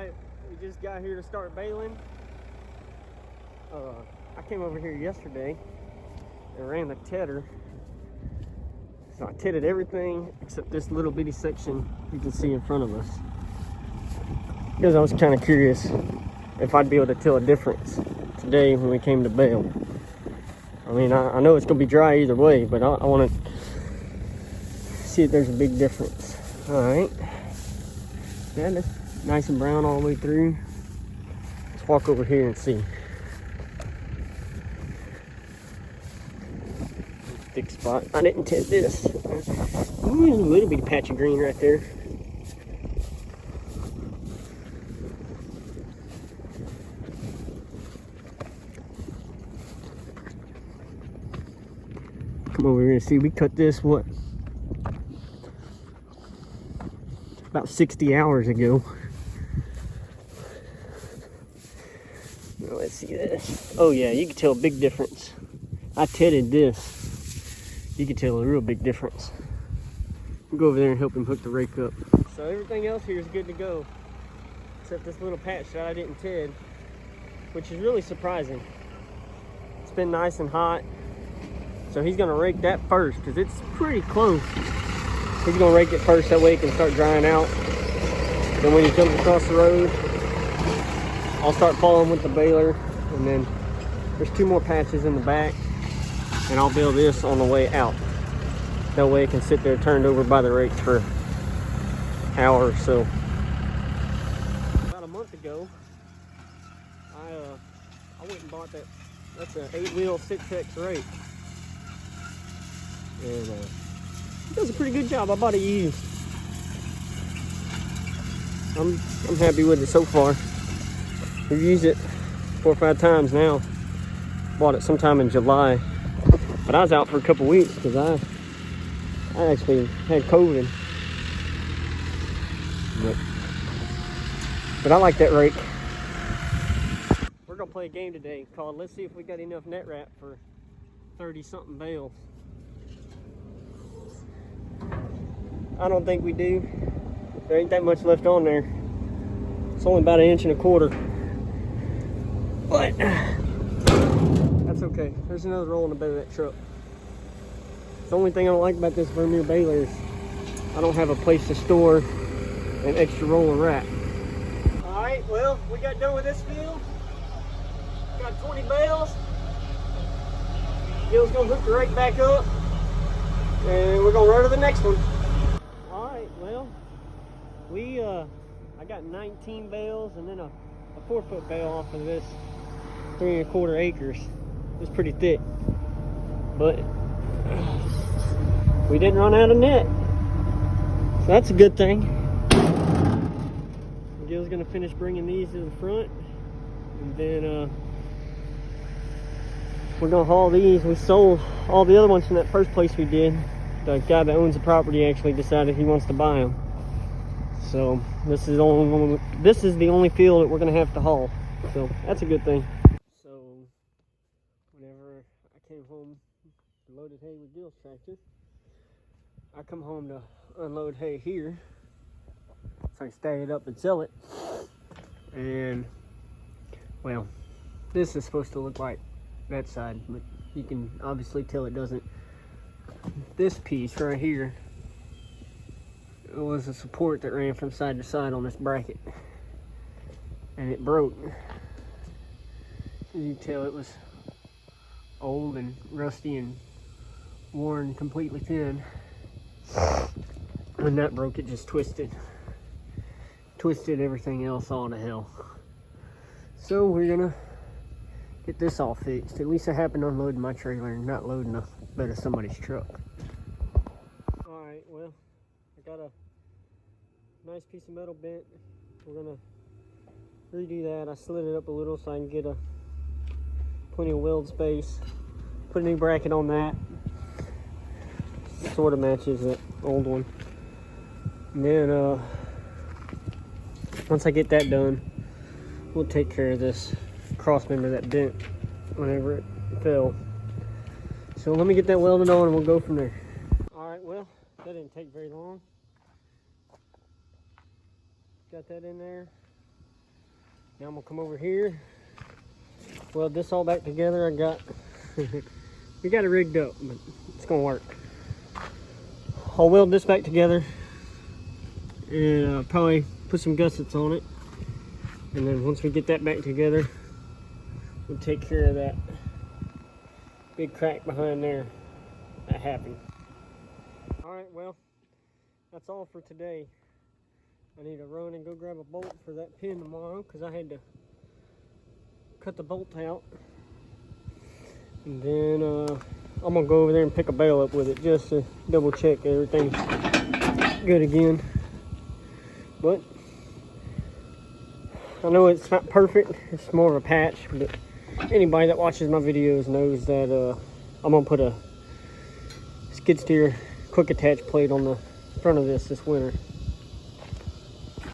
Alright, we just got here to start baling. I came over here yesterday and ran the tedder. So I tedded everything except this little bitty section you can see in front of us. Because I was kind of curious if I'd be able to tell a difference today when we came to bale. I mean, I know it's going to be dry either way, but I want to see if there's a big difference. Alright. Yeah, that's nice and brown all the way through. Let's walk over here and see. Thick spot. I didn't test this. Ooh, there's a little bitty patch of green right there. Come over here and see. We cut this, what? About 60 hours ago. Now, let's see this. Oh yeah, you can tell a big difference. I tedded this. You can tell a real big difference. We'll go over there and help him hook the rake up. So everything else here is good to go, except this little patch that I didn't ted, which is really surprising. It's been nice and hot, so he's gonna rake that first because it's pretty close. He's gonna rake it first, that way it can start drying out. Then when he comes across the road, I'll start following with the baler, and then there's 2 more patches in the back, and I'll bale this on the way out. That way it can sit there turned over by the rake for an hour or so. About a month ago, I went and bought that's an 8-wheel 6X rake. And it does a pretty good job. I bought it used. I'm happy with it so far. We've used it 4 or 5 times now. Bought it sometime in July. But I was out for a couple weeks because I actually had COVID. But I like that rake. We're gonna play a game today called Let's See If We Got Enough Net Wrap for 30-something bales. I don't think we do. There ain't that much left on there. It's only about 1.25 inches. But that's okay. There's another roll in the bed of that truck. The only thing I don't like about this Vermeer baler is I don't have a place to store an extra roll of wrap. Alright, well, we got done with this field. Got 20 bales. Gil's gonna hook the rake back up, and we're gonna run to the next one. Alright, well, I got 19 bales and then a 4-foot bale off of this 3.25 acres. It's pretty thick, but we didn't run out of net, so that's a good thing. Gil's gonna finish bringing these to the front, and then we're gonna haul these. We sold all the other ones from that first place we did. The guy that owns the property actually decided he wants to buy them, so this is the only field that we're gonna have to haul, so that's a good thing. So whenever I came home, loaded hay with Gil's tractor, I come home to unload hay here so I can stack it up and sell it. And well, this is supposed to look like that side, but you can obviously tell it doesn't. This piece right here, it was a support that ran from side to side on this bracket, and it broke. You can tell it was old and rusty and worn completely thin. When that broke, it just twisted everything else all to hell. So we're gonna get this all fixed. At least I happened unloading my trailer and not loading a bed of somebody's truck. Alright, well, I got a nice piece of metal bent. We're gonna redo that. I slid it up a little so I can get plenty of weld space. Put a new bracket on that. Sort of matches that old one. And then once I get that done, we'll take care of this cross member that bent whenever it fell. So let me get that welded on and we'll go from there. Alright, well, that didn't take very long. Got that in there. Now I'm gonna come over here, weld this all back together. I got, we got it rigged up, but it's gonna work. I'll weld this back together and probably put some gussets on it. And then once we get that back together, we'll take care of that big crack behind there that happened. All right, well, that's all for today. I need to run and go grab a bolt for that pin tomorrow because I had to cut the bolt out. And then I'm gonna go over there and pick a bale up with it just to double check everything's good again. But I know it's not perfect, it's more of a patch, but anybody that watches my videos knows that I'm gonna put a skid steer quick attach plate on the front of this winter.